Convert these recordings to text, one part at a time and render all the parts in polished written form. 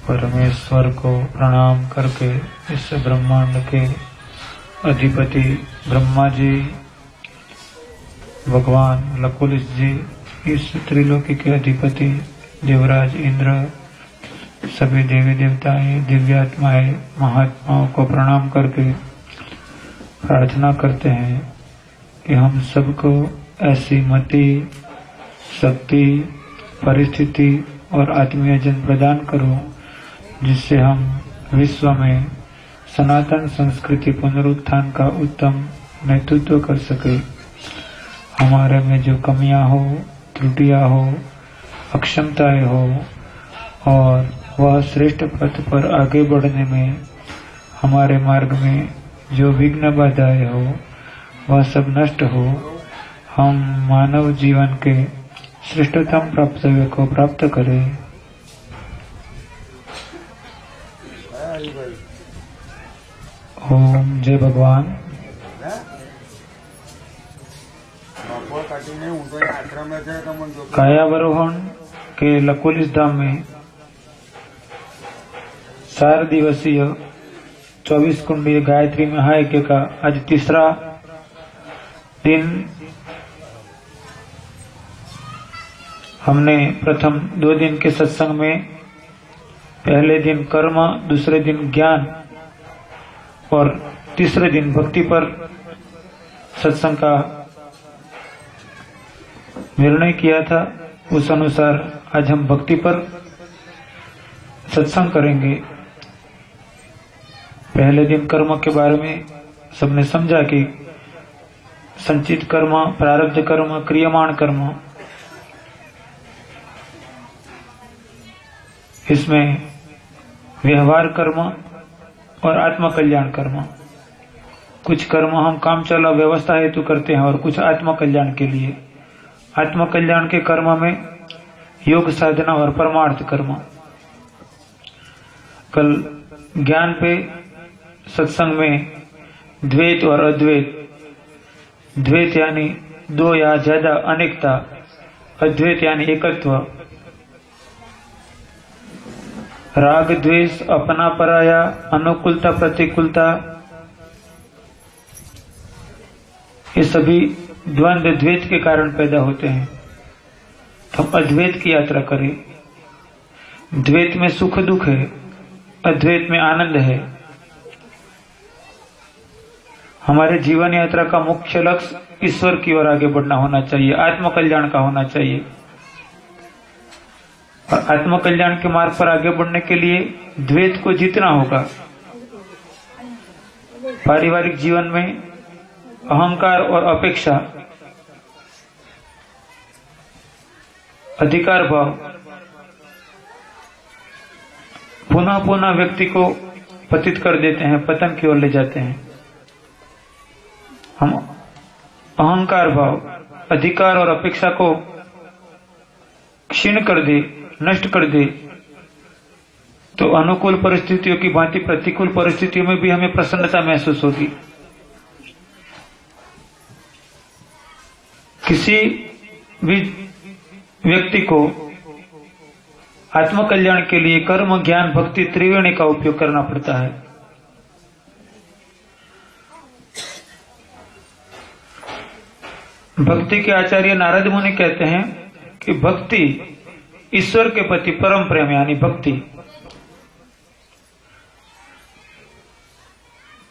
परमेश्वर को प्रणाम करके इस ब्रह्मांड के अधिपति ब्रह्मा जी, भगवान लकुलिश जी, इस त्रिलोकी के अधिपति देवराज इंद्र, सभी देवी देवताएं, दिव्यात्माएं, महात्माओं को प्रणाम करके प्रार्थना करते हैं कि हम सबको ऐसी मति, शक्ति, परिस्थिति और आत्मीय जन प्रदान करो जिससे हम विश्व में सनातन संस्कृति पुनरुत्थान का उत्तम नेतृत्व कर सके। हमारे में जो कमियां हो, त्रुटियां हो, अक्षमताएं हो और वह श्रेष्ठ पथ पर आगे बढ़ने में हमारे मार्ग में जो विघ्न बाधाएं हो वह सब नष्ट हो। हम मानव जीवन के श्रेष्ठतम प्राप्तव्य को प्राप्त करें। ओम जय भगवान। कायावरोहण के लकुलिश धाम में 4 दिवसीय 24 कुंडीय गायत्री महायज्ञ का आज तीसरा दिन। हमने प्रथम 2 दिन के सत्संग में पहले दिन कर्म, दूसरे दिन ज्ञान और तीसरे दिन भक्ति पर सत्संग का निर्णय किया था। उस अनुसार आज हम भक्ति पर सत्संग करेंगे। पहले दिन कर्म के बारे में सबने समझा कि संचित कर्म, प्रारब्ध कर्म, क्रियमाण कर्म, इसमें व्यवहार कर्म और आत्म कल्याण कर्म। कुछ कर्म हम काम चला व्यवस्था हेतु करते हैं और कुछ आत्म कल्याण के लिए। आत्म कल्याण के कर्म में योग साधना और परमार्थ कर्म। कल ज्ञान पे सत्संग में द्वैत और अद्वैत, द्वैत यानी 2 या ज्यादा अनेकता, अद्वैत यानी एकत्व, राग द्वेष, अपना पराया, अनुकूलता प्रतिकूलता, ये सभी द्वंद्व द्वैत के कारण पैदा होते हैं। तो हम अद्वैत की यात्रा करें। द्वैत में सुख दुख है, अद्वैत में आनंद है। हमारे जीवन यात्रा का मुख्य लक्ष्य ईश्वर की ओर आगे बढ़ना होना चाहिए, आत्म कल्याण का होना चाहिए। और आत्म कल्याण के मार्ग पर आगे बढ़ने के लिए द्वैत को जीतना होगा। पारिवारिक जीवन में अहंकार और अपेक्षा, अधिकार भाव पुनः पुनः व्यक्ति को पतित कर देते हैं, पतन की ओर ले जाते हैं। हम अहंकार भाव, अधिकार और अपेक्षा को क्षीण कर दे, नष्ट कर दे, तो अनुकूल परिस्थितियों की भांति प्रतिकूल परिस्थितियों में भी हमें प्रसन्नता महसूस होगी। किसी भी व्यक्ति को आत्म कल्याण के लिए कर्म, ज्ञान, भक्ति त्रिवेणी का उपयोग करना पड़ता है। भक्ति के आचार्य नारद मुनि कहते हैं कि भक्ति ईश्वर के प्रति परम प्रेम यानी भक्ति।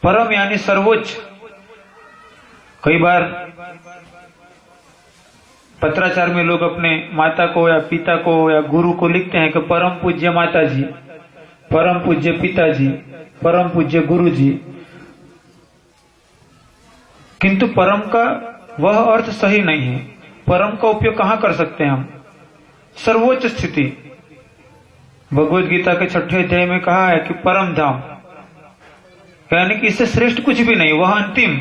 परम यानी सर्वोच्च। कई बार पत्राचार में लोग अपने माता को या पिता को या गुरु को लिखते हैं कि परम पूज्य माता जी, परम पूज्य पिताजी, परम पूज्य गुरु जी। किंतु परम का वह अर्थ सही नहीं है। परम का उपयोग कहां कर सकते हैं हम? सर्वोच्च स्थिति। भगवत गीता के 6वें अध्याय में कहा है कि परम धाम, यानी कि इससे श्रेष्ठ कुछ भी नहीं, वह अंतिम।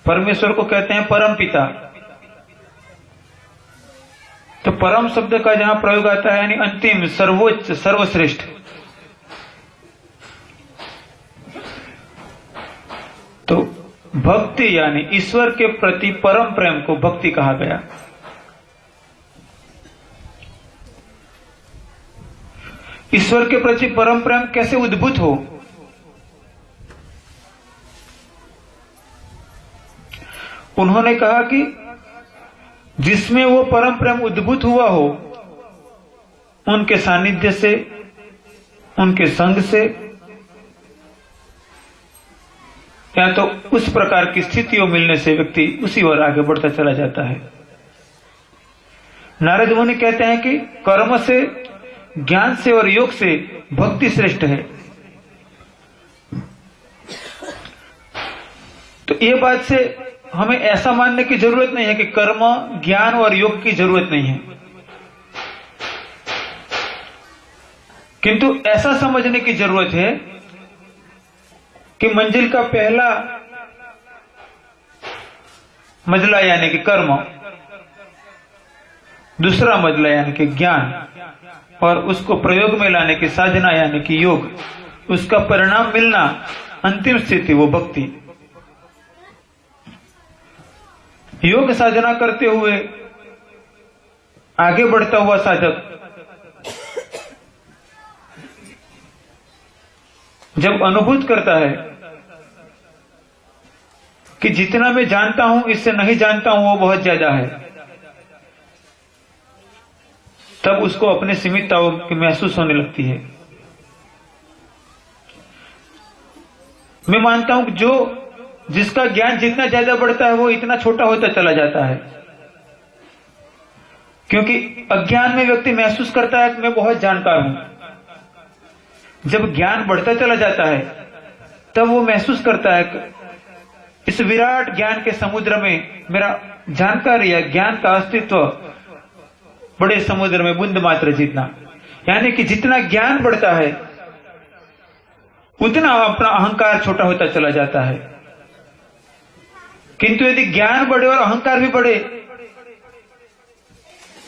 परमेश्वर को कहते हैं परम पिता। तो परम शब्द का जहां प्रयोग आता है यानी अंतिम, सर्वोच्च, सर्वश्रेष्ठ। तो भक्ति यानी ईश्वर के प्रति परम प्रेम को भक्ति कहा गया। ईश्वर के प्रति परम प्रेम कैसे उद्भूत हो? उन्होंने कहा कि जिसमें वो परम प्रेम उद्भूत हुआ हो, उनके सानिध्य से, उनके संग से, या तो उस प्रकार की स्थितियों मिलने से व्यक्ति उसी ओर आगे बढ़ता चला जाता है। नारद मुनि कहते हैं कि कर्म से, ज्ञान से और योग से भक्ति श्रेष्ठ है। तो ये बात से हमें ऐसा मानने की जरूरत नहीं है कि कर्म, ज्ञान और योग की जरूरत नहीं है, किंतु ऐसा समझने की जरूरत है कि मंजिल का पहला मंजिला यानी कि कर्म, दूसरा मंजिला यानी कि ज्ञान, और उसको प्रयोग में लाने की साधना यानी कि योग, उसका परिणाम मिलना, अंतिम स्थिति वो भक्ति। योग साधना करते हुए आगे बढ़ता हुआ साधक जब अनुभूत करता है कि जितना मैं जानता हूं इससे नहीं जानता हूं वो बहुत ज्यादा है, तब उसको अपने सीमितताओं की महसूस होने लगती है। मैं मानता हूं कि जिसका ज्ञान जितना ज्यादा बढ़ता है वो इतना छोटा होता चला जाता है, क्योंकि अज्ञान में व्यक्ति महसूस करता है कि मैं बहुत जानकार हूं। जब ज्ञान बढ़ता चला जाता है तब वो महसूस करता है कि इस विराट ज्ञान के समुद्र में मेरा जानकारी या ज्ञान का अस्तित्व बड़े समुद्र में बूंद मात्र जितना, यानी कि जितना ज्ञान बढ़ता है उतना अपना अहंकार छोटा होता चला जाता है। किंतु यदि ज्ञान बढ़े और अहंकार भी बढ़े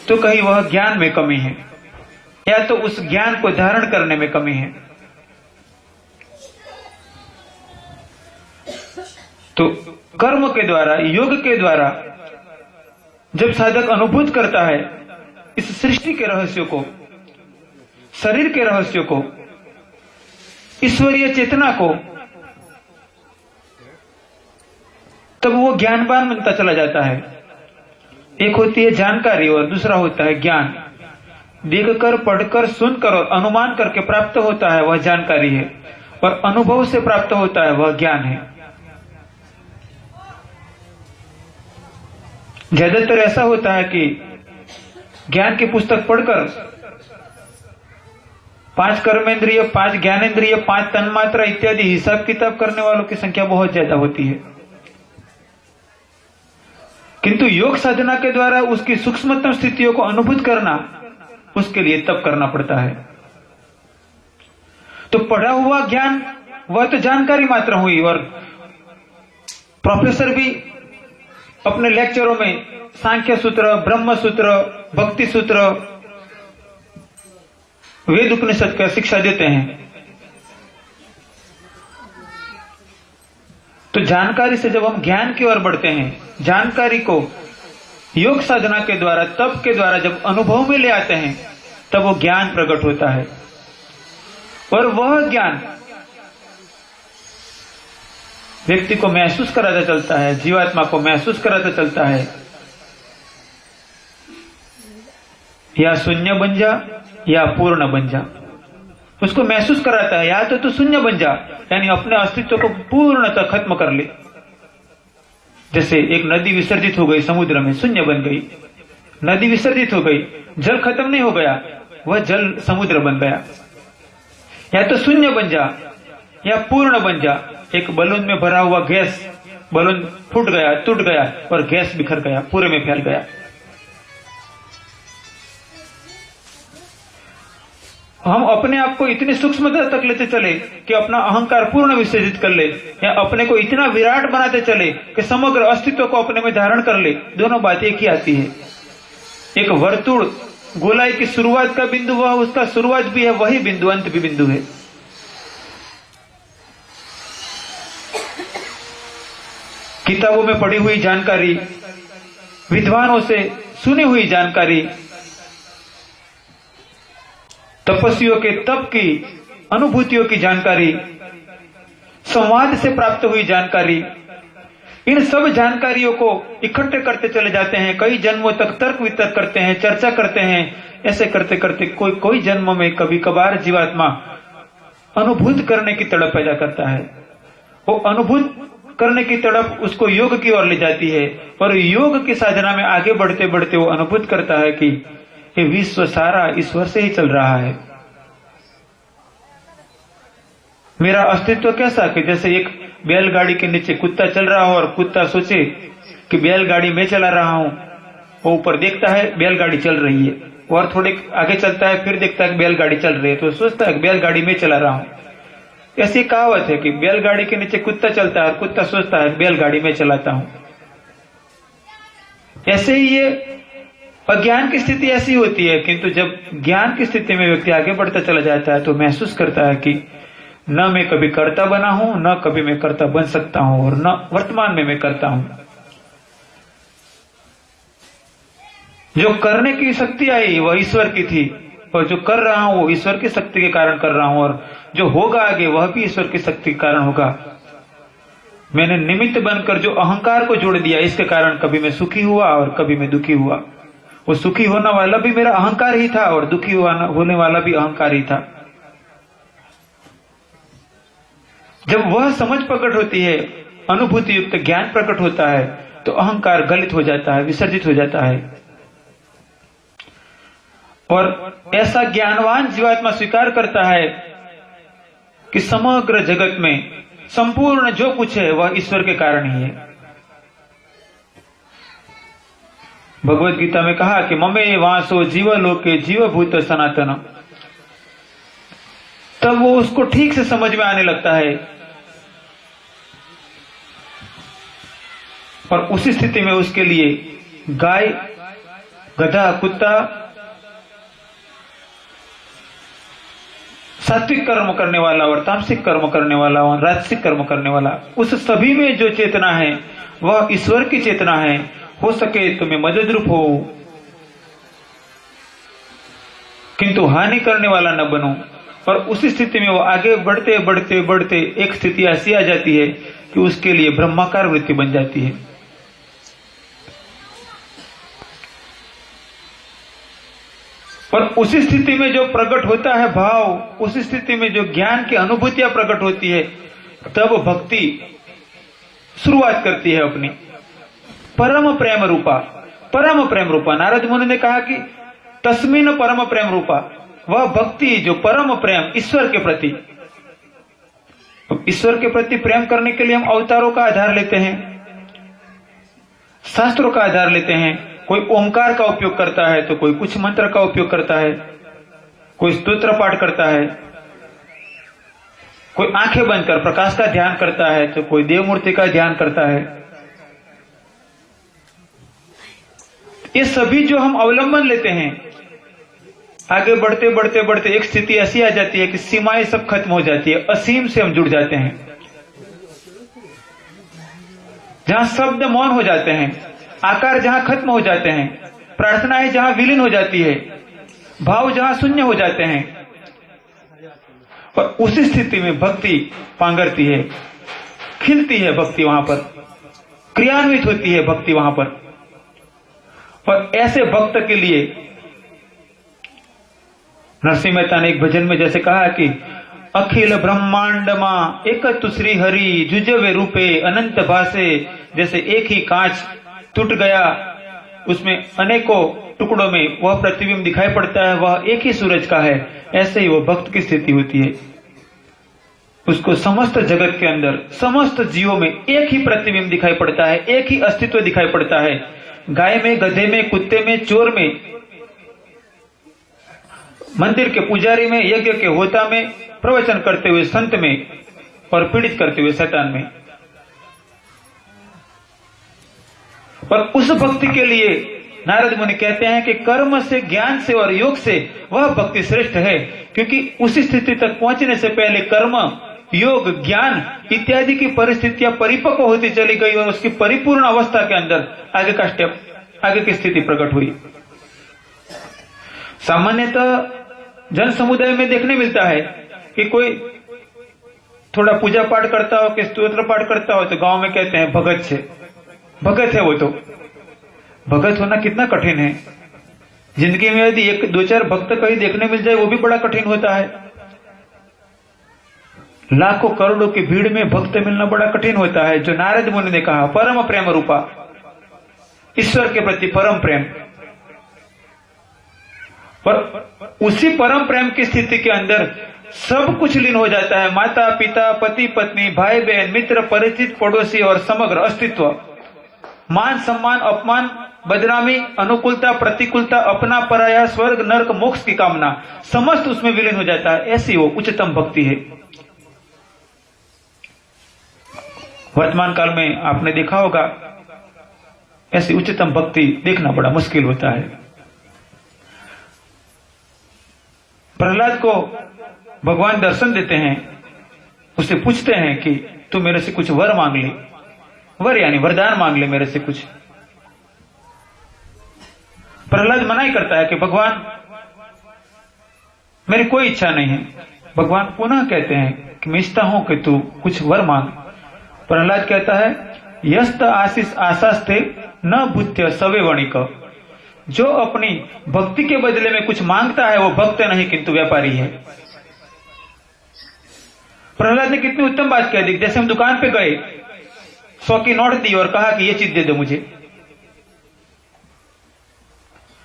तो कहीं वह ज्ञान में कमी है, या तो उस ज्ञान को धारण करने में कमी है। तो कर्म के द्वारा, योग के द्वारा जब साधक अनुभूत करता है इस सृष्टि के रहस्यों को, शरीर के रहस्यों को, ईश्वरीय चेतना को, तब वो ज्ञानवान बनता चला जाता है। एक होती है जानकारी और दूसरा होता है ज्ञान। देखकर, पढ़कर, सुनकर और अनुमान करके प्राप्त होता है वह जानकारी है, और अनुभव से प्राप्त होता है वह ज्ञान है। ज्यादातर ऐसा होता है कि ज्ञान की पुस्तक पढ़कर 5 कर्मेंद्रिय, 5 ज्ञानेंद्रिय, 5 तन्मात्रा इत्यादि हिसाब किताब करने वालों की संख्या बहुत ज्यादा होती है, किंतु योग साधना के द्वारा उसकी सूक्ष्मतम स्थितियों को अनुभूत करना, उसके लिए तप करना पड़ता है। तो पढ़ा हुआ ज्ञान वह तो जानकारी मात्र हुई, और प्रोफेसर भी अपने लेक्चरों में सांख्य सूत्र, ब्रह्म सूत्र, भक्ति सूत्र, वेद उपनिषद का शिक्षा देते हैं। तो जानकारी से जब हम ज्ञान की ओर बढ़ते हैं, जानकारी को योग साधना के द्वारा, तप के द्वारा जब अनुभव में ले आते हैं, तब वो ज्ञान प्रकट होता है। और वह ज्ञान व्यक्ति को महसूस कराता चलता है, जीवात्मा को महसूस कराता चलता है, या शून्य बन जा या पूर्ण बन जा। उसको महसूस कराता है, या तो शून्य बन जा, यानी अपने अस्तित्व को पूर्णतः खत्म कर ले। जैसे एक नदी विसर्जित हो गई समुद्र में, शून्य बन गई, नदी विसर्जित हो गई, जल खत्म नहीं हो गया, वह जल समुद्र बन गया। या तो शून्य बन जा या पूर्ण बन जा। एक बलून में भरा हुआ गैस, बलून फूट गया, टूट गया और गैस बिखर गया, पूरे में फैल गया। हम अपने आप को इतनी सूक्ष्मता तक लेते चले कि अपना अहंकार पूर्ण विसर्जित कर ले, या अपने को इतना विराट बनाते चले कि समग्र अस्तित्व को अपने में धारण कर ले। दोनों बातें एक ही आती है। एक वर्तुल गोलाई की शुरुआत का बिंदु वह उसका शुरुआत भी है, वही बिंदु अंत भी बिंदु है। किताबों में पढ़ी हुई जानकारी, विद्वानों से सुनी हुई जानकारी, तपस्वियों के तप की अनुभूतियों की जानकारी, संवाद से प्राप्त हुई जानकारी, इन सब जानकारियों को इकट्ठे करते चले जाते हैं। कई जन्मों तक तर्क वितर्क करते हैं, चर्चा करते हैं। ऐसे करते करते कोई जन्म में कभी कभार जीवात्मा अनुभूत करने की तड़प पैदा करता है। वो अनुभूत करने की तड़प उसको योग की ओर ले जाती है, और योग की साधना में आगे बढ़ते बढ़ते वो अनुभूत करता है कि ये विश्व सारा ईश्वर से ही चल रहा है। मेरा अस्तित्व कैसा कि जैसे एक बैलगाड़ी के नीचे कुत्ता चल रहा हो और कुत्ता सोचे कि बैलगाड़ी मैं चला रहा हूं। वो ऊपर देखता है बैलगाड़ी चल रही है, और थोड़े आगे चलता है, फिर देखता है कि बैलगाड़ी चल रही है, तो सोचता है कि बैलगाड़ी मैं चला रहा हूं। ऐसी कहावत है कि बैलगाड़ी के नीचे कुत्ता चलता है और कुत्ता सोचता है बैलगाड़ी में चलाता हूं। ऐसे ही ये अज्ञान की स्थिति ऐसी होती है, किंतु जब ज्ञान की स्थिति में व्यक्ति आगे बढ़ता चला जाता है तो महसूस करता है कि न मैं कभी कर्ता बना हूं, न कभी मैं कर्ता बन सकता हूं, और न वर्तमान में मैं करता हूं। जो करने की शक्ति आई वह ईश्वर की थी, और जो कर रहा हूं वो ईश्वर की शक्ति के कारण कर रहा हूं, और जो होगा आगे वह भी ईश्वर की शक्ति के कारण होगा। मैंने निमित्त बनकर जो अहंकार को जोड़ दिया, इसके कारण कभी मैं सुखी हुआ और कभी मैं दुखी हुआ। वो सुखी होने वाला भी मेरा अहंकार ही था और दुखी होने वाला भी अहंकार ही था। जब वह समझ प्रकट होती है, अनुभूति युक्त ज्ञान प्रकट होता है, तो अहंकार गलित हो जाता है, विसर्जित हो जाता है। और ऐसा ज्ञानवान जीवात्मा स्वीकार करता है कि समग्र जगत में संपूर्ण जो कुछ है वह ईश्वर के कारण ही है। भगवत गीता में कहा कि ममे वासो जीवलोके जीवभूत सनातन। तब वो उसको ठीक से समझ में आने लगता है, और उसी स्थिति में उसके लिए गाय, गधा, कुत्ता, सात्विक कर्म करने वाला और तामसिक कर्म करने वाला और राजसिक कर्म करने वाला, उस सभी में जो चेतना है वह ईश्वर की चेतना है। हो सके तो मैं मदद रूप हो, किंतु हानि करने वाला न बनो। और उसी स्थिति में वो आगे बढ़ते बढ़ते बढ़ते एक स्थिति ऐसी आ जाती है कि उसके लिए ब्रह्माकार वृत्ति बन जाती है। और उसी स्थिति में जो प्रकट होता है भाव, उसी स्थिति में जो ज्ञान की अनुभूतियां प्रकट होती है, तब भक्ति शुरुआत करती है अपनी परम प्रेम रूपा। परम प्रेम रूपा, नारद मुनि ने कहा कि तस्मिन परम प्रेम रूपा, वह भक्ति जो परम प्रेम ईश्वर के प्रति। ईश्वर के प्रति प्रेम करने के लिए हम अवतारों का आधार लेते हैं, शास्त्रों का आधार लेते हैं। कोई ओंकार का उपयोग करता है तो कोई कुछ मंत्र का उपयोग करता है, कोई स्तोत्र पाठ करता है, कोई आंखें बंद कर प्रकाश का ध्यान करता है, तो कोई देव मूर्ति का ध्यान करता है। ये सभी जो हम अवलंबन लेते हैं, आगे बढ़ते बढ़ते बढ़ते एक स्थिति ऐसी आ जाती है कि सीमाएं सब खत्म हो जाती है, असीम से हम जुड़ जाते हैं, जहां शब्द मौन हो जाते हैं, आकार जहां खत्म हो जाते हैं, प्रार्थनाएं जहां विलीन हो जाती है, भाव जहां शून्य हो जाते हैं। और उसी स्थिति में भक्ति पांगरती है खिलती है भक्ति वहां पर, क्रियान्वित होती है भक्ति वहां पर। और ऐसे भक्त के लिए नरसिंह मेहता ने एक भजन में जैसे कहा कि अखिल ब्रह्मांड मां एक तु श्री हरि जुजवे रूपे अनंत भासे। जैसे एक ही कांच टूट गया, उसमें अनेकों टुकड़ों में वह प्रतिबिंब दिखाई पड़ता है, वह एक ही सूरज का है। ऐसे ही वह भक्त की स्थिति होती है, उसको समस्त जगत के अंदर समस्त जीवों में एक ही प्रतिबिंब दिखाई पड़ता है, एक ही अस्तित्व दिखाई पड़ता है। गाय में, गधे में, कुत्ते में, चोर में, मंदिर के पुजारी में, यज्ञ के होता में, प्रवचन करते हुए संत में और पीड़ित करते हुए शैतान में। और उस भक्ति के लिए नारद मुनि कहते हैं कि कर्म से, ज्ञान से और योग से वह भक्ति श्रेष्ठ है, क्योंकि उस स्थिति तक पहुंचने से पहले कर्म, योग, ज्ञान इत्यादि की परिस्थितियां परिपक्व होती चली गई और उसकी परिपूर्ण अवस्था के अंदर आगे का स्टेप, आगे की स्थिति प्रकट हुई। सामान्यतः जन समुदाय में देखने मिलता है कि कोई थोड़ा पूजा पाठ करता हो कि स्तोत्र पाठ करता हो तो गांव में कहते हैं भगत से, भगत है वो। तो भगत होना कितना कठिन है। जिंदगी में यदि एक दो चार भक्त कहीं देखने मिल जाए वो भी बड़ा कठिन होता है। लाखों करोड़ों की भीड़ में भक्त मिलना बड़ा कठिन होता है। जो नारद मुनि ने कहा परम प्रेम रूपा, ईश्वर के प्रति परम प्रेम। पर उसी परम प्रेम की स्थिति के अंदर सब कुछ लीन हो जाता है। माता पिता, पति पत्नी, भाई बहन, मित्र, परिचित, पड़ोसी और समग्र अस्तित्व, मान सम्मान, अपमान, बदनामी, अनुकूलता, प्रतिकूलता, अपना पराया, स्वर्ग नरक मोक्ष की कामना, समस्त उसमें विलीन हो जाता है। ऐसी वो उच्चतम भक्ति है। वर्तमान काल में आपने देखा होगा ऐसी उच्चतम भक्ति देखना बड़ा मुश्किल होता है। प्रहलाद को भगवान दर्शन देते हैं, उससे पूछते हैं कि तू मेरे से कुछ वर मांग ले, वर यानी वरदान मांग ले मेरे से कुछ। प्रहलाद मना ही करता है कि भगवान मेरी कोई इच्छा नहीं है। भगवान पुनः कहते हैं कि मैं इच्छता हूं कि तू कुछ वर मांग। प्रहलाद कहता है यस्त आशीष आशास्ते न भूत्य सवे वणिक। जो अपनी भक्ति के बदले में कुछ मांगता है वो भक्त नहीं किंतु व्यापारी है। प्रहलाद ने कितनी उत्तम बात कह दी। जैसे हम दुकान पे गए, 100 की नोट दी और कहा कि ये चीज दे दो मुझे।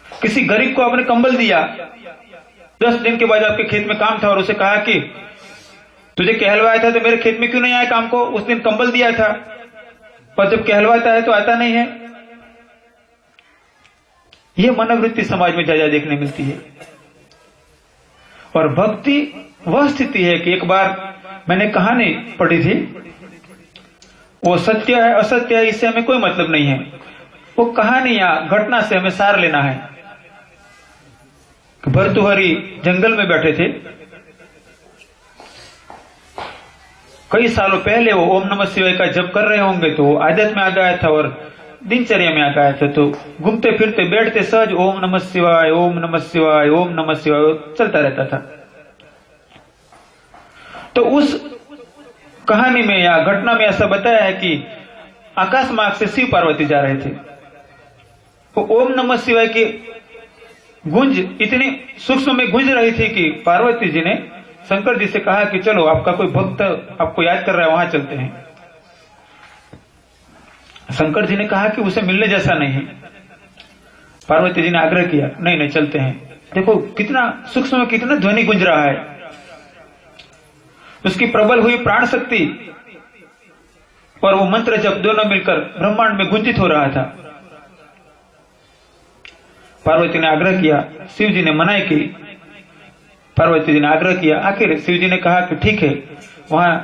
किसी गरीब को आपने कंबल दिया, 10 दिन के बाद आपके खेत में काम था और उसे कहा कि तुझे कहलवाया था तो मेरे खेत में क्यों नहीं आया काम को, उस दिन कंबल दिया था, पर जब कहलवाता है तो आता नहीं है। यह मनोवृत्ति समाज में ज्यादा देखने मिलती है। और भक्ति वह स्थिति है कि एक बार मैंने कहानी पढ़ी थी, वो सत्य है असत्य है इससे हमें कोई मतलब नहीं है, वो कहानी या घटना से हमें सार लेना है। भर्तृहरि जंगल में बैठे थे, कई सालों पहले वो ओम नमः शिवाय का जप कर रहे होंगे तो आदत में आ गया था और दिनचर्या में आ गया था। तो घूमते फिरते बैठते सहज ओम नमः शिवाय, ओम नमः शिवाय, ओम नमः शिवाय चलता रहता था। तो उस कहानी में या घटना में ऐसा बताया है कि आकाश मार्ग से शिव पार्वती जा रहे थे। तो ओम नमः शिवाय की गूंज इतनी सूक्ष्म में गूंज रही थी कि पार्वती जी ने शंकर जी से कहा कि चलो आपका कोई भक्त आपको याद कर रहा है, वहां चलते हैं। शंकर जी ने कहा कि उसे मिलने जैसा नहीं है। पार्वती जी ने आग्रह किया, नहीं नहीं चलते हैं। देखो कितना सूक्ष्म में कितना ध्वनि गूंज रहा है, उसकी प्रबल हुई प्राण शक्ति और वो मंत्र जब दोनों मिलकर ब्रह्मांड में गुंजित हो रहा था। पार्वती ने आग्रह किया, शिव जी ने मनाई की। पार्वती जी ने आग्रह किया, आखिर शिव जी ने कहा कि ठीक है वहां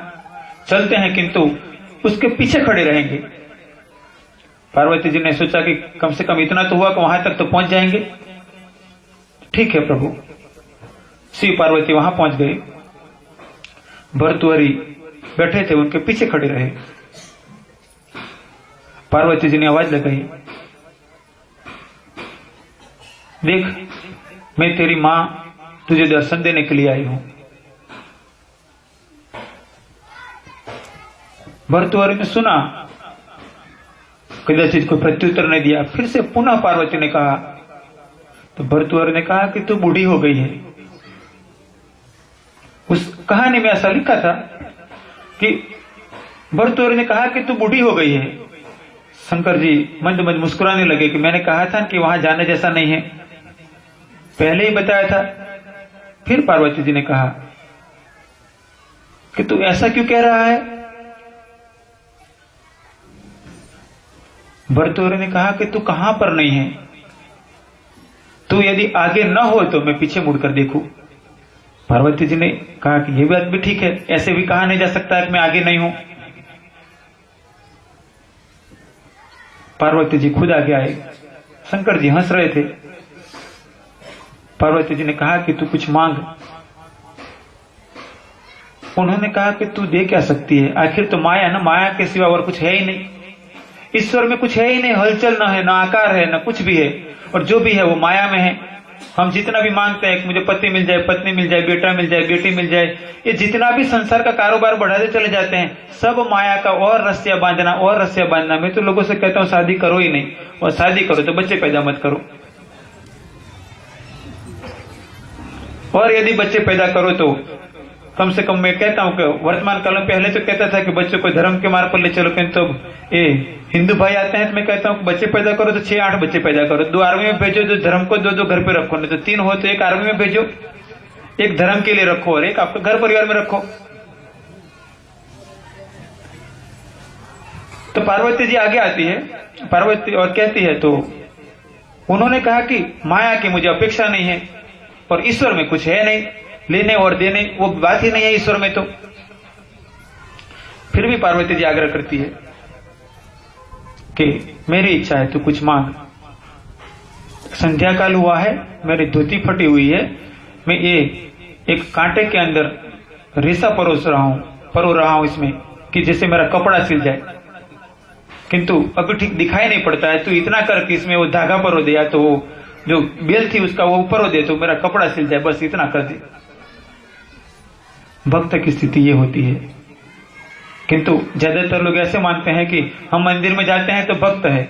चलते हैं, किंतु उसके पीछे खड़े रहेंगे। पार्वती जी ने सोचा कि कम से कम इतना तो हुआ कि वहां तक तो पहुंच जाएंगे। ठीक है प्रभु। शिव पार्वती वहां पहुंच गए। भर्तृहरि बैठे थे, उनके पीछे खड़े रहे। पार्वती जी ने आवाज लगाई, देख मैं तेरी मां तुझे दर्शन देने के लिए आई हूं। भर्तृहरि ने सुना, कदाचित कोई प्रत्युत्तर नहीं दिया। फिर से पुनः पार्वती ने कहा, तो भर्तृहरि ने कहा कि तू बूढ़ी हो गई है। उस कहानी में ऐसा लिखा था कि भर्तृहरि ने कहा कि तू बूढ़ी हो गई है। शंकर जी मंद मंद मुस्कुराने लगे कि मैंने कहा था कि वहां जाने जैसा नहीं है, पहले ही बताया था। फिर पार्वती जी ने कहा कि तू ऐसा क्यों कह रहा है? भर्तृहरि ने कहा कि तू कहां पर नहीं है, तू यदि आगे न हो तो मैं पीछे मुड़कर देखूं। पार्वती जी ने कहा कि यह बात भी ठीक है, ऐसे भी कहा नहीं जा सकता है कि मैं आगे नहीं हूं। पार्वती जी खुद आगे आए। शंकर जी हंस रहे थे। पार्वती जी ने कहा कि तू कुछ मांग। उन्होंने कहा कि तू दे क्या सकती है, आखिर तो माया ना, माया के सिवा और कुछ है ही नहीं। ईश्वर में कुछ है ही नहीं, हलचल ना है, ना आकार है, ना कुछ भी है, और जो भी है वो माया में है। हम जितना भी मांगते हैं कि मुझे पति मिल जाए, पत्नी मिल जाए, बेटा मिल जाए, बेटी मिल जाए, ये जितना भी संसार का कारोबार बढ़ाते चले जाते हैं, सब माया का और रस्सियां बांधना और रस्सियां बांधना। मैं तो लोगों से कहता हूं शादी करो ही नहीं, और शादी करो तो बच्चे पैदा मत करो, और यदि बच्चे पैदा करो तो कम से कम मैं कहता हूं कि वर्तमान काल में, पहले तो कहता था कि बच्चों को धर्म के मार्ग पर ले चलो, किंतु ये हिंदू भाई आते हैं तो मैं कहता हूं कि बच्चे पैदा करो तो 6-8 बच्चे पैदा करो, 2 आर्मी में भेजो, जो धर्म को 2-2 घर पे रखो, नहीं तो 3 हो तो 1 आर्मी में भेजो, 1 धर्म के लिए रखो और 1 आपके घर परिवार में रखो। तो पार्वती जी आगे आती है, पार्वती और कहती है, तो उन्होंने कहा कि माया की मुझे अपेक्षा नहीं है, और ईश्वर में कुछ है नहीं, लेने और देने वो बात ही नहीं है ईश्वर में। तो फिर भी पार्वती जी आग्रह करती है कि मेरी इच्छा है, तू कुछ मांग। संध्या काल हुआ है, मेरी धोती फटी हुई है, मैं ये एक कांटे के अंदर रेशा परो रहा हूं इसमें, कि जैसे मेरा कपड़ा सिल जाए, किंतु अभी ठीक दिखाई नहीं पड़ता है। तू इतना कर कि इसमें वो धागा परो दे, या तो वो जो बेल थी उसका वो परो दे, तो मेरा कपड़ा सिल जाए, बस इतना कर दे। भक्त की स्थिति ये होती है। किंतु ज्यादातर लोग ऐसे मानते हैं कि हम मंदिर में जाते हैं तो भक्त है,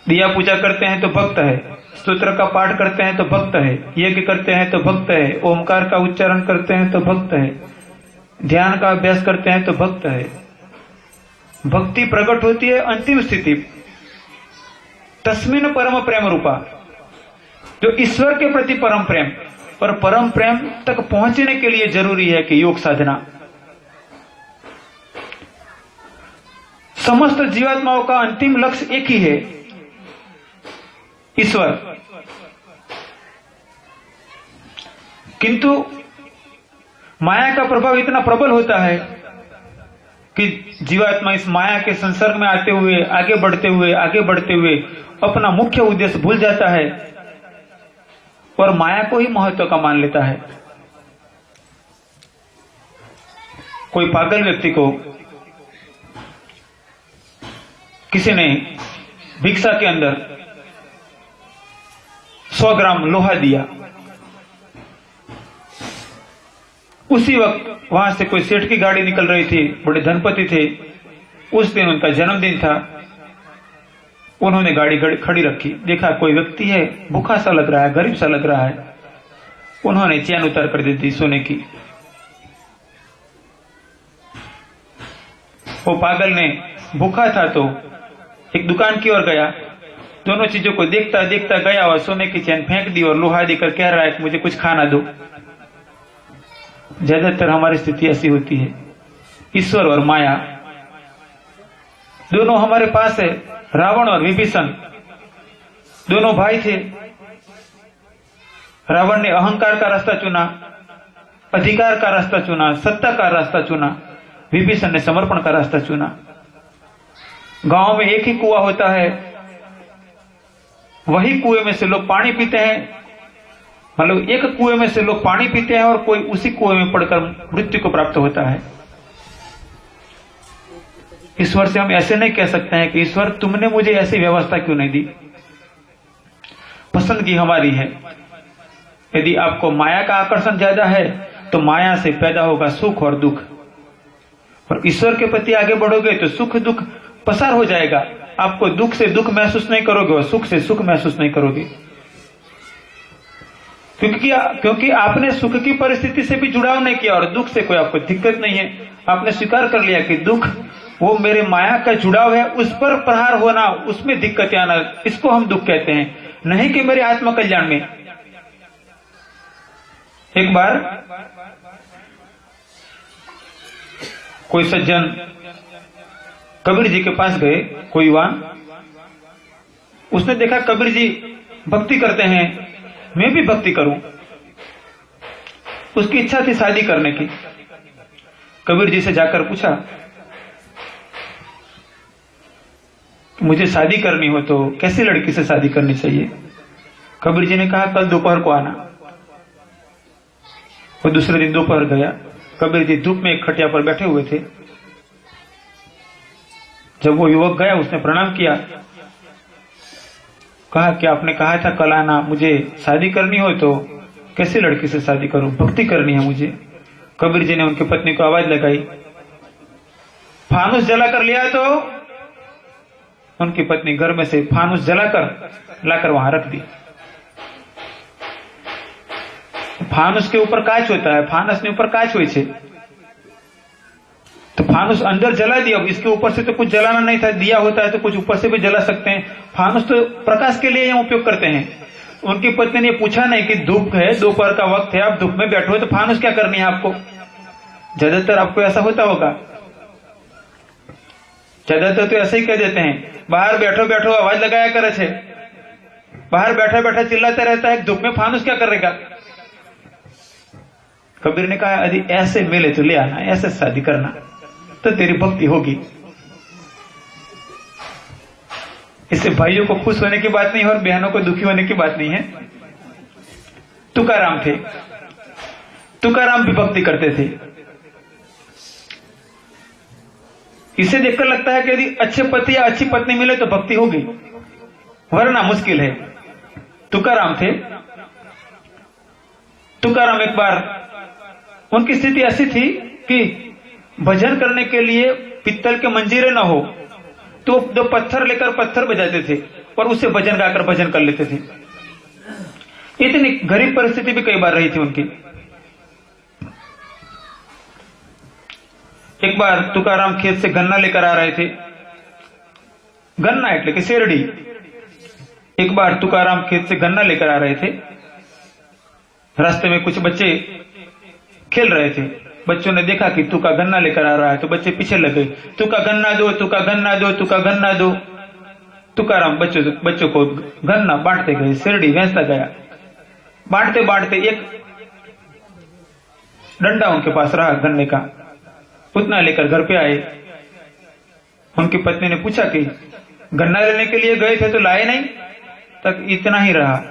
दिया पूजा करते हैं तो भक्त है, स्तोत्र का पाठ करते हैं तो भक्त है, यज्ञ करते हैं तो भक्त है, ओमकार का उच्चारण करते हैं तो भक्त है, ध्यान का अभ्यास करते हैं तो भक्त है। भक्ति प्रकट होती है अंतिम स्थिति, तस्मिन परम प्रेम रूपा, जो ईश्वर के प्रति परम प्रेम। पर परम प्रेम तक पहुंचने के लिए जरूरी है कि योग साधना। समस्त जीवात्माओं का अंतिम लक्ष्य एक ही है, ईश्वर। किंतु माया का प्रभाव इतना प्रबल होता है कि जीवात्मा इस माया के संसर्ग में आते हुए, आगे बढ़ते हुए अपना मुख्य उद्देश्य भूल जाता है और माया को ही महत्व का मान लेता है। कोई पागल व्यक्ति को किसी ने भिक्षा के अंदर 100 ग्राम लोहा दिया, उसी वक्त वहां से कोई सेठ की गाड़ी निकल रही थी, बड़े धनपति थे, उस दिन उनका जन्मदिन था। उन्होंने गाड़ी खड़ी रखी, देखा कोई व्यक्ति है, भूखा सा लग रहा है, गरीब सा लग रहा है। उन्होंने चैन उतार कर दी थी सोने की। वो पागल ने, भूखा था तो एक दुकान की ओर गया, दोनों चीजों को देखता देखता गया और सोने की चैन फेंक दी और लोहा देकर कह रहा है कि मुझे कुछ खाना दो। ज्यादातर हमारी स्थिति ऐसी होती है। ईश्वर और माया दोनों हमारे पास है। रावण और विभीषण दोनों भाई थे। रावण ने अहंकार का रास्ता चुना, अधिकार का रास्ता चुना, सत्ता का रास्ता चुना। विभीषण ने समर्पण का रास्ता चुना। गांव में एक ही कुआं होता है, वही कुएं में से लोग पानी पीते हैं। मतलब एक कुएं में से लोग पानी पीते हैं और कोई उसी कुएं में पड़कर मृत्यु को प्राप्त होता है। ईश्वर से हम ऐसे नहीं कह सकते हैं कि ईश्वर तुमने मुझे ऐसी व्यवस्था क्यों नहीं दी। पसंदगी हमारी है। यदि आपको माया का आकर्षण ज्यादा है तो माया से पैदा होगा सुख और दुख। और ईश्वर के प्रति आगे बढ़ोगे तो सुख दुख पसार हो जाएगा। आपको दुख से दुख महसूस नहीं करोगे और सुख से सुख महसूस नहीं करोगे, क्योंकि आपने सुख की परिस्थिति से भी जुड़ाव नहीं किया और दुख से कोई आपको दिक्कत नहीं है। आपने स्वीकार कर लिया कि दुख वो मेरे माया का जुड़ाव है, उस पर प्रहार होना, उसमें दिक्कतें आना, इसको हम दुख कहते हैं, नहीं कि मेरे आत्म कल्याण में। एक बार कोई सज्जन कबीर जी के पास गए, कोई युवा, उसने देखा कबीर जी भक्ति करते हैं, मैं भी भक्ति करूं। उसकी इच्छा थी शादी करने की। कबीर जी से जाकर पूछा, मुझे शादी करनी हो तो कैसी लड़की से शादी करनी चाहिए? कबीर जी ने कहा, कल दोपहर को आना। वो दूसरे दिन दोपहर गया। कबीर जी धूप में एक खटिया पर बैठे हुए थे। जब वो युवक गया, उसने प्रणाम किया, कहा कि आपने कहा था कल आना, मुझे शादी करनी हो तो कैसी लड़की से शादी करूं? भक्ति करनी है मुझे। कबीर जी ने उनकी पत्नी को आवाज लगाई, फानुस जलाकर लिया। तो उनकी पत्नी घर में से फानुस जलाकर लाकर वहां रख दी। फानुस के ऊपर कांच होता है, फानस ने ऊपर कांच हुई छे, तो फानुस अंदर जला दिया। अब इसके ऊपर से तो कुछ जलाना नहीं था, दिया होता है तो कुछ ऊपर से भी जला सकते हैं। फानुस तो प्रकाश के लिए हम उपयोग करते हैं। उनकी पत्नी ने पूछा नहीं कि धूप है, दोपहर का वक्त है, आप धूप में बैठे हो तो फानुस क्या करनी है आपको? ज्यादातर आपको ऐसा होता होगा, ज्यादातर तो ऐसे ही कह देते हैं, बाहर बैठो बैठो आवाज लगाया करे छे, बाहर बैठा बैठा चिल्लाता रहता है, धूप में फानुस क्या करेगा? कबीर ने कहा, यदि ऐसे मिले तो ले आना, ऐसे शादी करना तो तेरी भक्ति होगी। इससे भाइयों को खुश होने की बात नहीं है और बहनों को दुखी होने की बात नहीं है। तुकाराम थे, तुकाराम भी भक्ति करते थे। इसे देखकर लगता है कि यदि अच्छे पति या अच्छी पत्नी मिले तो भक्ति होगी, वरना मुश्किल है। तुकाराम थे। तुकाराम एक बार, उनकी स्थिति ऐसी थी कि भजन करने के लिए पित्तल के मंजीरे न हो तो दो पत्थर लेकर पत्थर बजाते थे और उससे भजन गाकर भजन कर लेते थे। इतनी गरीब परिस्थिति भी कई बार रही थी उनकी। एक बार तुकाराम खेत से गन्ना लेकर आ रहे थे, गन्ना એટલે કે શેરડી। एक बार तुकाराम खेत से गन्ना लेकर आ रहे थे। रास्ते में कुछ बच्चे खेल रहे थे। बच्चों ने देखा कि तुका गन्ना लेकर आ रहा है तो बच्चे पीछे लग गए, तुका गन्ना दो, तुका गन्ना दो, तुका गन्ना दो। तुकाराम बच्चों को गन्ना बांटते गए, शेरड़ी बेचता गया। बांटते बांटते एक डंडा उनके पास रहा गन्ने का, उतना लेकर घर पे आए। उनकी पत्नी ने पूछा कि गन्ना लेने के लिए गए थे तो लाए नहीं? तक इतना ही रहा।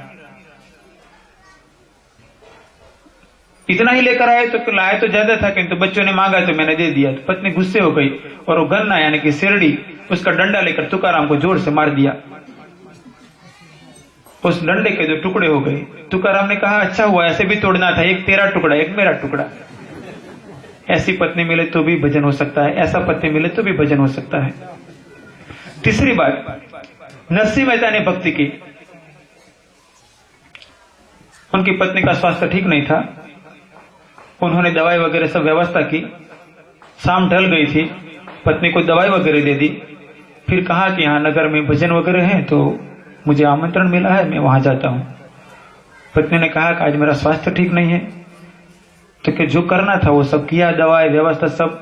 इतना ही लेकर आए तो लाए तो ज्यादा था, किंतु बच्चों ने मांगा तो मैंने दे दिया। तो पत्नी गुस्से हो गई और वो गन्ना यानी कि शेरड़ी, उसका डंडा लेकर तुकाराम को जोर से मार दिया। उस डंडे के जो टुकड़े हो गए। तुकाराम ने कहा, अच्छा हुआ, ऐसे भी तोड़ना था, एक तेरा टुकड़ा एक मेरा टुकड़ा। ऐसी पत्नी मिले तो भी भजन हो सकता है, ऐसा पति मिले तो भी भजन हो सकता है। तीसरी बात, नरसिंह मेहता ने भक्ति की। उनकी पत्नी का स्वास्थ्य ठीक नहीं था। उन्होंने दवाई वगैरह सब व्यवस्था की। शाम ढल गई थी, पत्नी को दवाई वगैरह दे दी। फिर कहा कि यहाँ नगर में भजन वगैरह है तो मुझे आमंत्रण मिला है, मैं वहां जाता हूं। पत्नी ने कहा कि आज मेरा स्वास्थ्य ठीक नहीं है, तो कि जो करना था वो सब किया, दवाई व्यवस्था सब।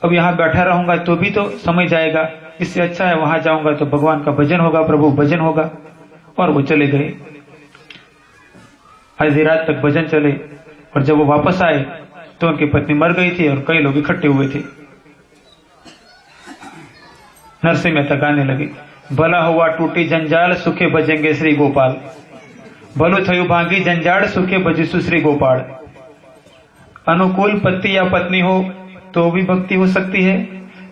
अब यहाँ बैठा रहूंगा तो भी तो समय जाएगा, इससे अच्छा है वहां जाऊंगा तो भगवान का भजन होगा, प्रभु भजन होगा। और वो चले गए। आधी रात तक भजन चले और जब वो वापस आए तो उनकी पत्नी मर गई थी और कई लोग इकट्ठे हुए थे। नरसिंह मेहता गाने लगे, भला हुआ टूटी जंजाल, सुखे भजेंगे श्री गोपाल। भलो थयु भांगी जंजाड़, सुखे भजीसु श्री गोपाल। अनुकूल पति या पत्नी हो तो भी भक्ति हो सकती है,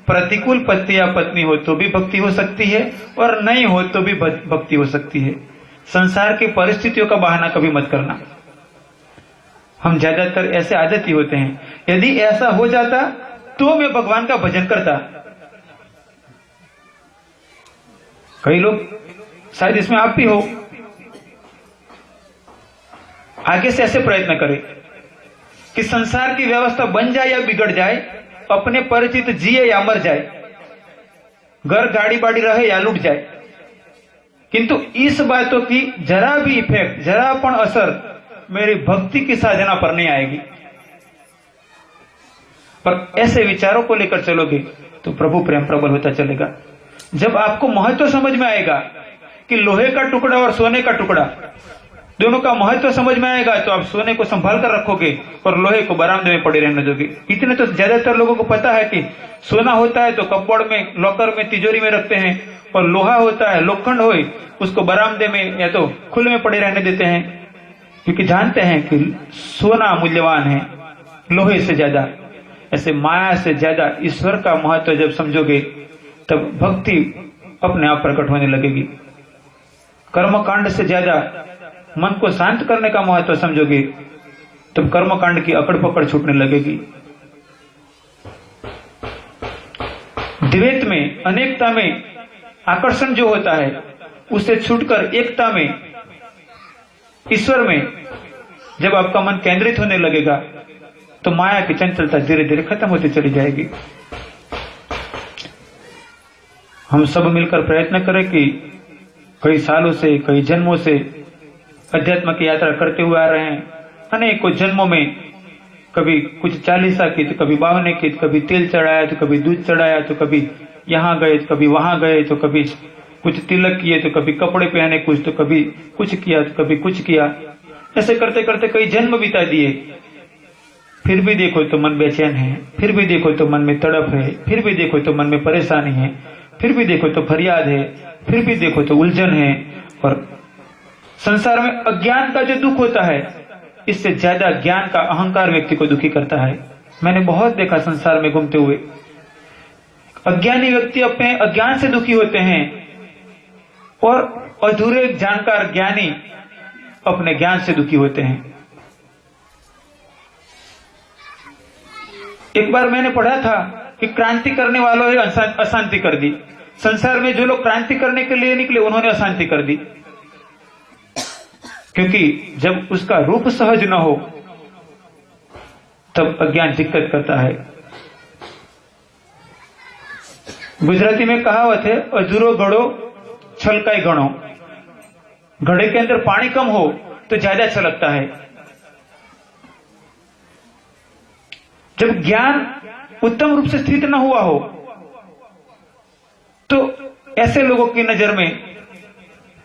प्रतिकूल पति या पत्नी हो तो भी भक्ति हो सकती है, और नहीं हो तो भी भक्ति हो सकती है। संसार की परिस्थितियों का बहाना कभी मत करना। हम ज्यादातर ऐसे आदती होते हैं, यदि ऐसा हो जाता तो मैं भगवान का भजन करता। कई लोग, शायद इसमें आप भी हो, आगे से ऐसे प्रयत्न करें कि संसार की व्यवस्था बन जाए या बिगड़ जाए, अपने परिचित जिए या मर जाए, घर गाड़ी बाड़ी रहे या लूट जाए, किंतु इस बातों की जरा भी इफेक्ट, जरा पण असर मेरी भक्ति की साधना पर नहीं आएगी। पर ऐसे विचारों को लेकर चलोगे तो प्रभु प्रेम प्रबल होता चलेगा। जब आपको महत्व समझ में आएगा कि लोहे का टुकड़ा और सोने का टुकड़ा दोनों का महत्व समझ में आएगा, तो आप सोने को संभाल कर रखोगे और लोहे को बरामदे में पड़े रहने दोगे। इतने तो ज्यादातर लोगों को पता है कि सोना होता है तो कपबोर्ड में, लॉकर में, तिजोरी में रखते हैं, और लोहा होता है, लोखंड हो, उसको बरामदे में या तो खुले में पड़े रहने देते हैं, क्योंकि जानते हैं कि सोना मूल्यवान है लोहे से ज्यादा। ऐसे माया से ज्यादा ईश्वर का महत्व जब समझोगे तब भक्ति अपने आप प्रकट होने लगेगी। कर्मकांड से ज्यादा मन को शांत करने का महत्व समझोगे तब कर्मकांड की अकड़ पकड़ छूटने लगेगी। द्वैत में, अनेकता में आकर्षण जो होता है उससे छूटकर एकता में, ईश्वर में जब आपका मन केंद्रित होने लगेगा तो माया की चंचलता धीरे धीरे खत्म होती चली जाएगी। हम सब मिलकर प्रयत्न करें कि कई सालों से, कई जन्मों से अध्यात्म की यात्रा करते हुए आ रहे हैं। अनेकों जन्मों में कभी कुछ चालीसा की, तो कभी बावने की, तो कभी तेल चढ़ाया, तो कभी दूध चढ़ाया, तो कभी यहाँ गए, तो कभी वहां गए, तो कभी कुछ तिलक किए, तो कभी कपड़े पहने कुछ, तो कभी कुछ किया, तो कभी कुछ किया। ऐसे करते करते कई जन्म बिता दिए। फिर भी देखो तो मन बेचैन है, फिर भी देखो तो मन में तड़प है, फिर भी देखो तो मन में परेशानी है, फिर भी देखो तो फरियाद है, फिर भी देखो तो उलझन है। और संसार में अज्ञान का जो दुख होता है, इससे ज्यादा ज्ञान का अहंकार व्यक्ति को दुखी करता है। मैंने बहुत देखा संसार में घूमते हुए, अज्ञानी व्यक्ति अपने अज्ञान से दुखी होते हैं और अधूरे जानकार ज्ञानी अपने ज्ञान से दुखी होते हैं। एक बार मैंने पढ़ा था कि क्रांति करने वालों ने अशांति कर दी। संसार में जो लोग क्रांति करने के लिए निकले उन्होंने अशांति कर दी, क्योंकि जब उसका रूप सहज न हो तब अज्ञान दिक्कत करता है। गुजराती में कहावत है, अधूरो घड़ो छलकाई घड़ो। घड़े के अंदर पानी कम हो तो ज्यादा छलकता है। जब ज्ञान उत्तम रूप से स्थित न हुआ हो तो ऐसे लोगों की नजर में,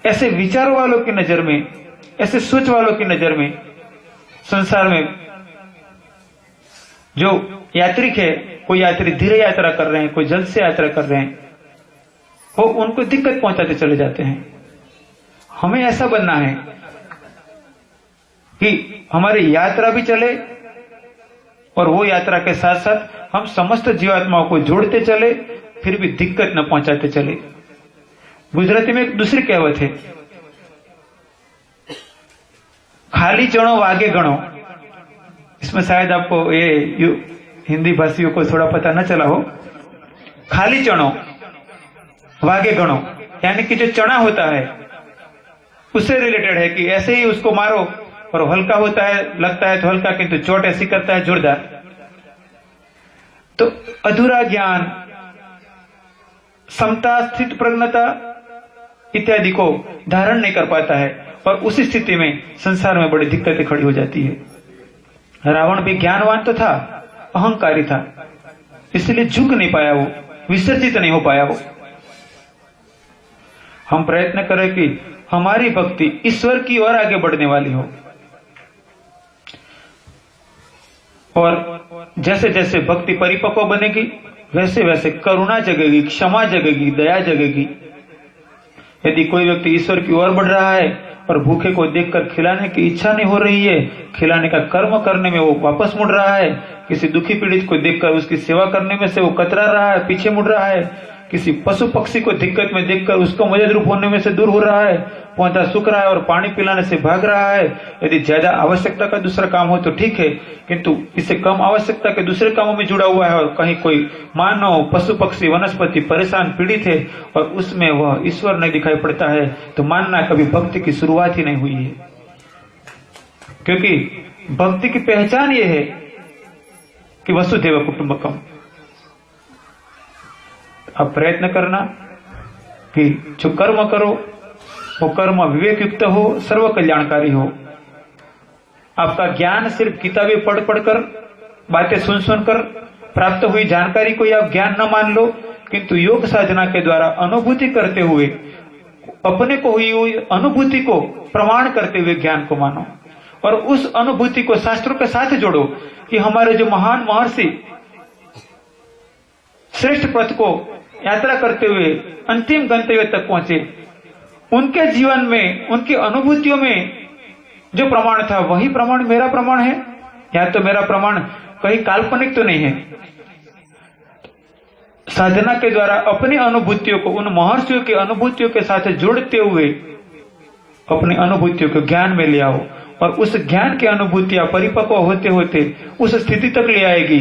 ऐसे विचारों वालों की नजर में, ऐसे सोच वालों की नजर में, संसार में जो यात्रिक है, कोई यात्री धीरे यात्रा कर रहे हैं, कोई जल्द से यात्रा कर रहे हैं, वो उनको दिक्कत पहुंचाते चले जाते हैं। हमें ऐसा बनना है कि हमारी यात्रा भी चले और वो यात्रा के साथ साथ हम समस्त जीवात्माओं को जोड़ते चले, फिर भी दिक्कत न पहुंचाते चले। गुजराती में एक दूसरी कहावत है, खाली चणो वागे गणो। इसमें शायद आपको ये हिंदी भाषियों को थोड़ा पता न चला हो। खाली चणो वागे गणो यानी कि जो चना होता है उससे रिलेटेड है कि ऐसे ही उसको मारो और हल्का होता है, लगता है तो हल्का, किंतु चोट ऐसी करता है जोरदार। तो अधूरा ज्ञान, समता, स्थित प्रज्ञता इत्यादि को धारण नहीं कर पाता है और उसी स्थिति में संसार में बड़ी दिक्कतें खड़ी हो जाती है। रावण भी ज्ञानवान तो था, अहंकारी था, इसलिए झुक नहीं पाया, वो विसर्जित नहीं हो पाया। वो हम प्रयत्न करें कि हमारी भक्ति ईश्वर की ओर आगे बढ़ने वाली हो, और जैसे जैसे भक्ति परिपक्व बनेगी वैसे वैसे करुणा जगेगी, क्षमा जगेगी, दया जगेगी। यदि कोई व्यक्ति ईश्वर की ओर बढ़ रहा है और भूखे को देखकर खिलाने की इच्छा नहीं हो रही है, खिलाने का कर्म करने में वो वापस मुड़ रहा है, किसी दुखी पीड़ित को देखकर उसकी सेवा करने में से वो कतरा रहा है, पीछे मुड़ रहा है, किसी पशु पक्षी को दिक्कत में देखकर उसको मदद रूप होने में से दूर हो रहा है, पौधा सूख रहा है और पानी पिलाने से भाग रहा है। यदि ज्यादा आवश्यकता का दूसरा काम हो तो ठीक है, किंतु इससे कम आवश्यकता के दूसरे कामों में जुड़ा हुआ है और कहीं कोई मानव, पशु पक्षी, वनस्पति परेशान, पीड़ित है और उसमें वह ईश्वर नहीं दिखाई पड़ता है, तो मानना कभी भक्ति की शुरुआत ही नहीं हुई है। क्योंकि भक्ति की पहचान यह है कि वसुधैव कुटुंबकम। अब प्रयत्न करना कि जो कर्म करो वो कर्म विवेक युक्त हो, सर्व कल्याणकारी हो। आपका ज्ञान सिर्फ किताबें पढ़ पढ़कर, बातें सुन सुनकर प्राप्त हुई जानकारी को आप ज्ञान न मान लो, किंतु योग साधना के द्वारा अनुभूति करते हुए, अपने को हुई अनुभूति को प्रमाण करते हुए ज्ञान को मानो और उस अनुभूति को शास्त्रों के साथ जोड़ो कि हमारे जो महान महर्षि श्रेष्ठ पथ को यात्रा करते हुए अंतिम गंतव्य तक पहुंचे, उनके जीवन में, उनकी अनुभूतियों में जो प्रमाण था वही प्रमाण मेरा प्रमाण है। या तो मेरा प्रमाण कहीं काल्पनिक तो नहीं है। साधना के द्वारा अपनी अनुभूतियों को उन महर्षियों की अनुभूतियों के साथ जोड़ते हुए अपनी अनुभूतियों को ज्ञान में ले आओ और उस ज्ञान की अनुभूतियां परिपक्व होते होते उस स्थिति तक ले आएगी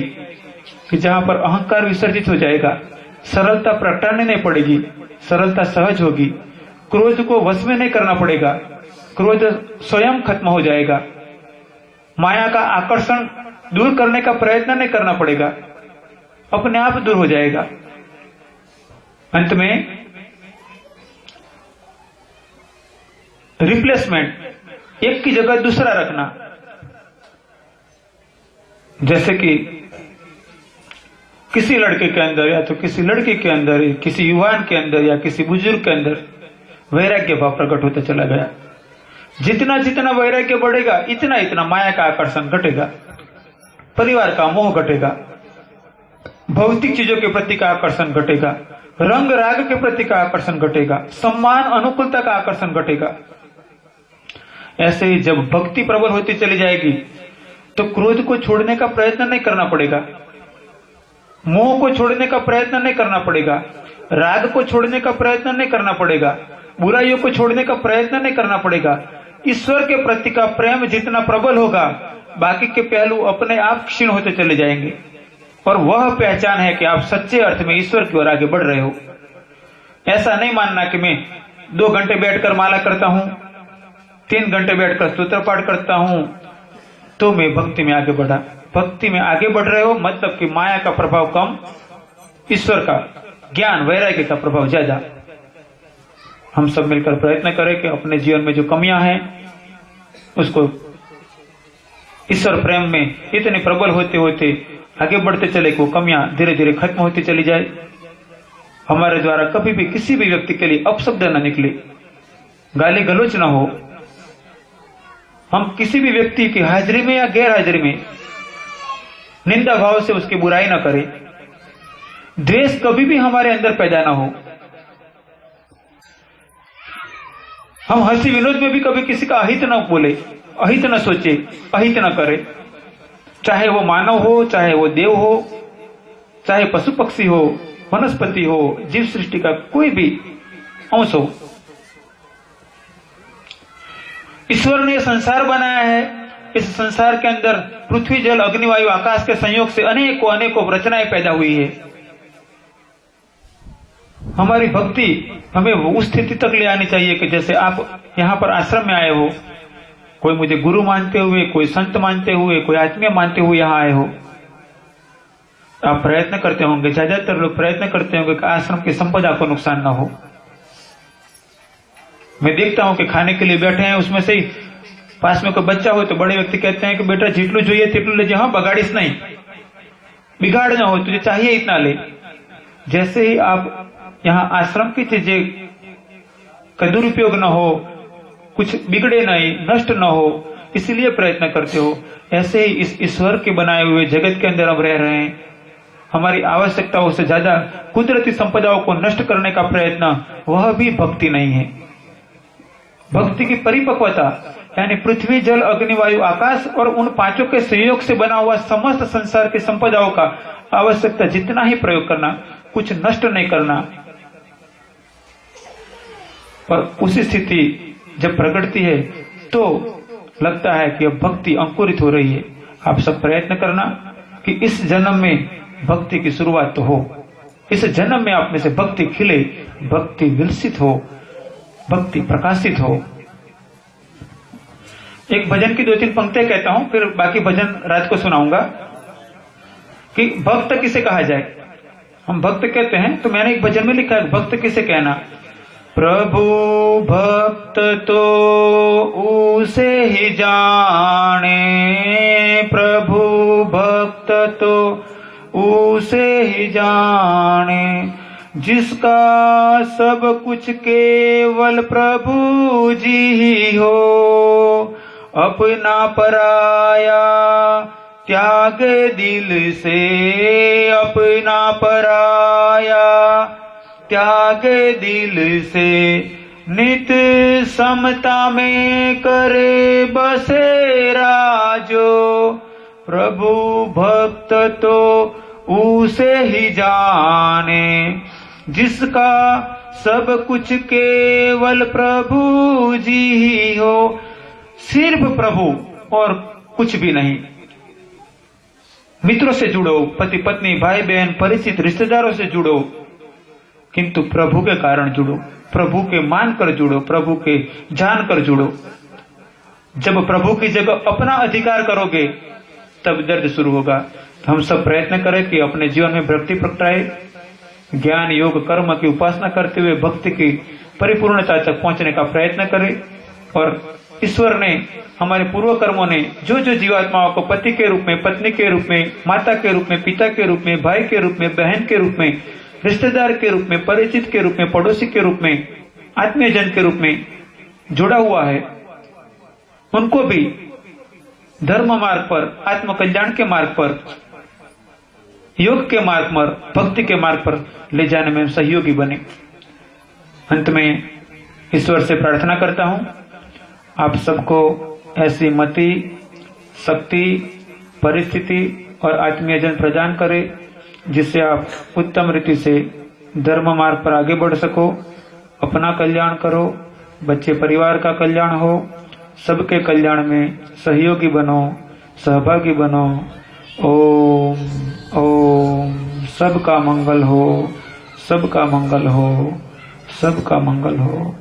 कि जहां पर अहंकार विसर्जित हो जाएगा, सरलता प्रकटाने नहीं पड़ेगी, सरलता सहज होगी, क्रोध को वश में नहीं करना पड़ेगा, क्रोध स्वयं खत्म हो जाएगा, माया का आकर्षण दूर करने का प्रयत्न नहीं करना पड़ेगा, अपने आप दूर हो जाएगा। अंत में रिप्लेसमेंट, एक की जगह दूसरा रखना। जैसे कि किसी लड़के के अंदर या तो किसी लड़की के अंदर, किसी युवान के अंदर या किसी बुजुर्ग के अंदर वैराग्य भाव प्रकट होता चला गया। जितना जितना वैराग्य बढ़ेगा इतना इतना माया का आकर्षण घटेगा, परिवार का मोह घटेगा, भौतिक चीजों के प्रति का आकर्षण घटेगा, रंग राग के प्रति का आकर्षण घटेगा, सम्मान अनुकूलता का आकर्षण घटेगा। ऐसे ही जब भक्ति प्रबल होती चली जाएगी तो क्रोध को छोड़ने का प्रयत्न नहीं करना पड़ेगा, मोह को छोड़ने का प्रयत्न नहीं करना पड़ेगा, राग को छोड़ने का प्रयत्न नहीं करना पड़ेगा, बुराइयों को छोड़ने का प्रयत्न नहीं करना पड़ेगा। ईश्वर के प्रति का प्रेम जितना प्रबल होगा, बाकी के पहलू अपने आप क्षीण होते चले जाएंगे और वह पहचान है कि आप सच्चे अर्थ में ईश्वर की ओर आगे बढ़ रहे हो। ऐसा नहीं मानना कि मैं 2 घंटे बैठकर माला करता हूं, 3 घंटे बैठकर स्तोत्र पाठ करता हूं तो मैं भक्ति में आगे बढ़ा। भक्ति में आगे बढ़ रहे हो मतलब कि माया का प्रभाव कम, ईश्वर का ज्ञान वैराग्य का प्रभाव ज्यादा। हम सब मिलकर प्रयत्न करें कि अपने जीवन में जो कमियां हैं उसको ईश्वर प्रेम में इतने प्रबल होते होते आगे बढ़ते चले कि वो कमियां धीरे धीरे खत्म होती चली जाए। हमारे द्वारा कभी भी किसी भी व्यक्ति के लिए अपशब्द न निकले, गाली गलौज न हो, हम किसी भी व्यक्ति की हाजिरी में या गैर हाजिरी में निंदा भाव से उसकी बुराई न करें, द्वेष कभी भी हमारे अंदर पैदा न हो। हम हंसी विनोद में भी कभी किसी का अहित न बोले, अहित न सोचे, अहित न करे, चाहे वो मानव हो, चाहे वो देव हो, चाहे पशु पक्षी हो, वनस्पति हो, जीव सृष्टि का कोई भी अंश हो। ईश्वर ने संसार बनाया है, इस संसार के अंदर पृथ्वी, जल, अग्नि, वायु, आकाश के संयोग से अनेकों अनेकों रचनाएं पैदा हुई है। हमारी भक्ति हमें उस स्थिति तक ले आनी चाहिए कि जैसे आप यहाँ पर आश्रम में आए हो, कोई मुझे गुरु मानते हुए, कोई संत मानते हुए, कोई आत्मीय मानते हुए यहाँ आए हो। आप प्रयत्न करते होंगे, ज्यादातर लोग प्रयत्न करते होंगे कि आश्रम की संपदा को नुकसान न हो। मैं देखता हूं कि खाने के लिए बैठे हैं, उसमें से ही पास में कोई बच्चा हो तो बड़े व्यक्ति कहते हैं कि बेटा जितलू જોઈએ તેટલું लेजे, हाँ बगाड़ीस नहीं, बिगाड़ ना हो, तुझे चाहिए इतना ले। जैसे ही आप यहाँ आश्रम की चीजें का दुरुपयोग न हो, कुछ बिगड़े नहीं, नष्ट न हो, इसलिए प्रयत्न करते हो। ऐसे ही इस ईश्वर के बनाए हुए जगत के अंदर हम रह रहे हैं, हमारी आवश्यकताओं से ज्यादा कुदरती संपदाओं को नष्ट करने का प्रयत्न, वह भी भक्ति नहीं है। भक्ति की परिपक्वता यानी पृथ्वी, जल, अग्नि, वायु, आकाश और उन पांचों के सहयोग से बना हुआ समस्त संसार की संपदाओं का आवश्यकता जितना ही प्रयोग करना, कुछ नष्ट नहीं करना, और उसी स्थिति जब प्रकटती है तो लगता है कि अब भक्ति अंकुरित हो रही है। आप सब प्रयत्न करना कि इस जन्म में भक्ति की शुरुआत तो हो, इस जन्म में आप में से भक्ति खिले, भक्ति विलसित हो, भक्ति प्रकाशित हो। एक भजन की 2-3 पंक्तियां कहता हूं, फिर बाकी भजन रात को सुनाऊंगा कि भक्त किसे कहा जाए। हम भक्त कहते हैं, तो मैंने एक भजन में लिखा है भक्त किसे कहना। प्रभु भक्त तो उसे ही जाने, प्रभु भक्त तो उसे ही जाने, जिसका सब कुछ केवल प्रभु जी ही हो। अपना पराया त्याग दिल से, अपना पराया त्याग दिल से, नित समता में करे बसेरा जो। प्रभु भक्त तो उसे ही जाने, जिसका सब कुछ केवल प्रभु जी ही हो। सिर्फ प्रभु और कुछ भी नहीं। मित्रों से जुड़ो, पति पत्नी भाई बहन परिचित रिश्तेदारों से जुड़ो, किंतु प्रभु के कारण जुड़ो, प्रभु के मानकर जुड़ो, प्रभु के जानकर जुड़ो। जब प्रभु की जगह अपना अधिकार करोगे तब दर्द शुरू होगा। तो हम सब प्रयत्न करें कि अपने जीवन में भक्ति प्रगटाए, ज्ञान योग कर्म की उपासना करते हुए भक्ति की परिपूर्णता तक पहुंचने का प्रयत्न करें। और ईश्वर ने, हमारे पूर्व कर्मों ने जो जो जीवात्माओं को पति के रूप में, पत्नी के रूप में, माता के रूप में, पिता के रूप में, भाई के रूप में, बहन के रूप में, रिश्तेदार के रूप में, परिचित के रूप में, पड़ोसी के रूप में, आत्मीय जन के रूप में जुड़ा हुआ है, उनको भी धर्म मार्ग पर, आत्म कल्याण के मार्ग पर, योग के मार्ग पर, भक्ति के मार्ग पर ले जाने में सहयोगी बने। अंत में ईश्वर से प्रार्थना करता हूं, आप सबको ऐसी मति, शक्ति, परिस्थिति और आत्मीय जन प्रदान करे जिससे आप उत्तम रीति से धर्म मार्ग पर आगे बढ़ सको, अपना कल्याण करो, बच्चे परिवार का कल्याण हो, सबके कल्याण में सहयोगी बनो, सहभागी बनो। ओम ओम। सबका मंगल हो, सबका मंगल हो, सबका मंगल हो।